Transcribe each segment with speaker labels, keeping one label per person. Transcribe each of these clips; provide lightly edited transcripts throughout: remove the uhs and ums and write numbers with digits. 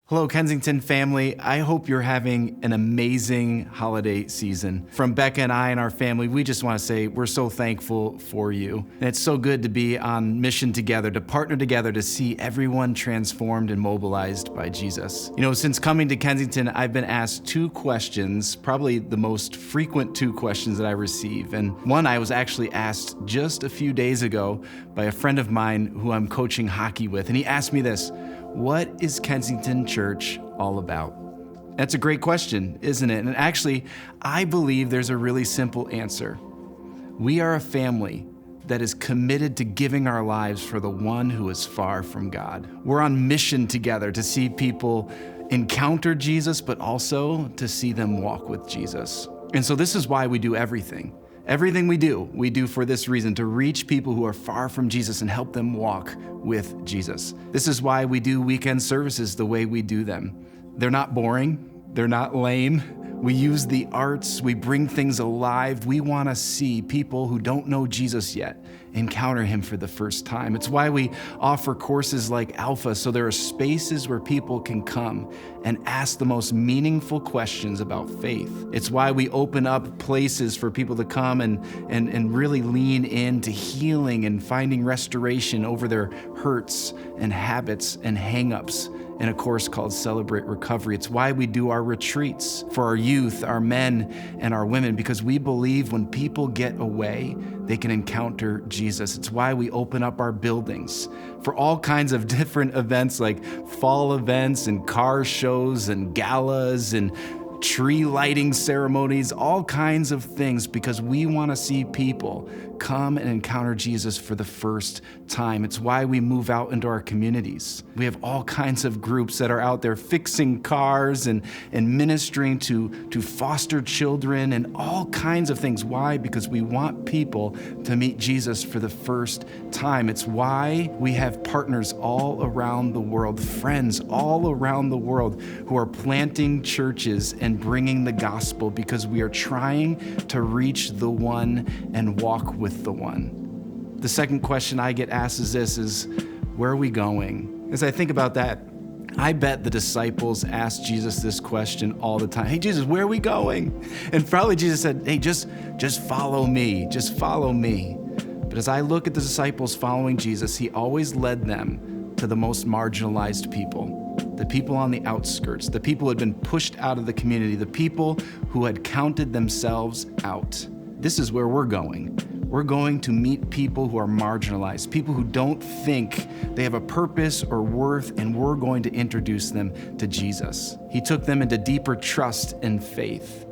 Speaker 1: Hello, Kensington family. I hope you're having an amazing holiday season. From Becca and I and our family, we just want to say we're so thankful for you. And it's so good to be on mission together, to partner together to see everyone transformed and mobilized by Jesus. You know, since coming to Kensington, I've been asked two questions, probably the most frequent two questions that I receive. And one I was actually asked just a few days ago by a friend of mine who I'm coaching hockey with. And he asked me this: what is Kensington Church all about? That's a great question, isn't it? And actually, I believe there's a really simple answer. We are a family that is committed to giving our lives for the one who is far from God. We're on mission together to see people encounter Jesus, but also to see them walk with Jesus. And so this is why we do everything. Everything we do for this reason, to reach people who are far from Jesus and help them walk with Jesus. This is why we do weekend services the way we do them. They're not boring, they're not lame. We use the arts, we bring things alive. We want to see people who don't know Jesus yet encounter him for the first time. It's why we offer courses like Alpha, so there are spaces where people can come and ask the most meaningful questions about faith. It's why we open up places for people to come and really lean into healing and finding restoration over their hurts and habits and hang-ups in a course called Celebratory. It's why we do our retreats for our youth, our men, and our women, because we believe when people get away, they can encounter Jesus. It's why we open up our buildings for all kinds of different events like fall events and car shows and galas and tree lighting ceremonies, all kinds of things, because we want to see people come and encounter Jesus for the first time. It's why we move out into our communities. We have all kinds of groups that are out there fixing cars and ministering to foster children and all kinds of things. Why? Because we want people to meet Jesus for the first time. It's why we have partners all around the world, friends all around the world who are planting churches and bringing the gospel, because we are trying to reach the one and walk with the one. The second question I get asked is where are we going? As I think about that, I bet the disciples asked Jesus this question all the time. Hey, Jesus, where are we going? And probably Jesus said, hey, just follow me, just follow me. But as I look at the disciples following Jesus, he always led them to the most marginalized people, the people on the outskirts, the people who had been pushed out of the community, the people who had counted themselves out. This is where we're going. We're going to meet people who are marginalized, people who don't think they have a purpose or worth, and we're going to introduce them to Jesus. He took them into deeper trust and faith.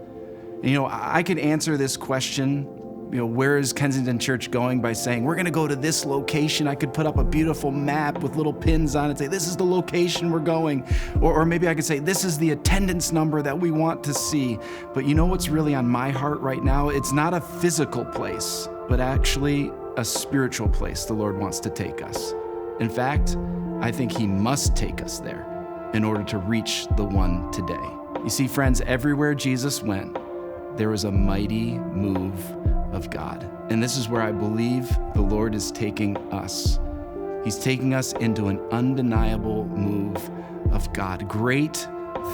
Speaker 1: And, I could answer this question, where is Kensington Church going, by saying, we're going to go to this location. I could put up a beautiful map with little pins on it and say, this is the location we're going. Or maybe I could say, this is the attendance number that we want to see. But you know what's really on my heart right now? It's not a physical place, but actually a spiritual place the Lord wants to take us. In fact, I think he must take us there in order to reach the one today. You see, friends, everywhere Jesus went, there was a mighty move of God. And this is where I believe the Lord is taking us. He's taking us into an undeniable move of God. Great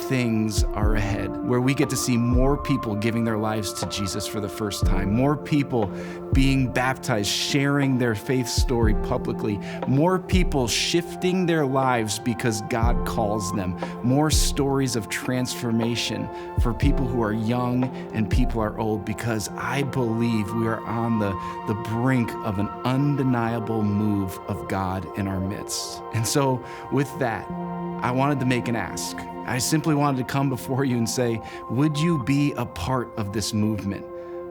Speaker 1: things are ahead, where we get to see more people giving their lives to Jesus for the first time, more people being baptized, sharing their faith story publicly, more people shifting their lives because God calls them, more stories of transformation for people who are young and people are old, because I believe we are on the brink of an undeniable move of God in our midst. And so with that, I wanted to make an ask. I simply wanted to come before you and say, would you be a part of this movement?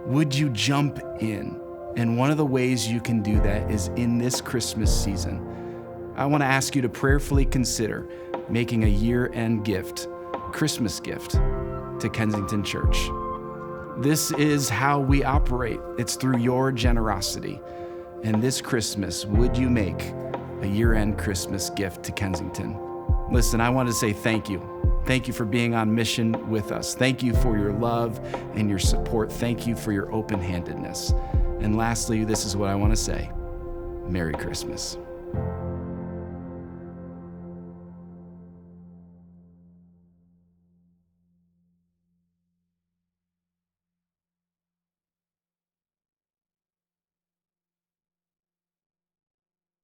Speaker 1: Would you jump in? And one of the ways you can do that is in this Christmas season. I want to ask you to prayerfully consider making a year-end gift, Christmas gift, to Kensington Church. This is how we operate. It's through your generosity. And this Christmas, would you make a year-end Christmas gift to Kensington? Listen, I want to say thank you. Thank you for being on mission with us. Thank you for your love and your support. Thank you for your open-handedness. And lastly, this is what I want to say. Merry Christmas.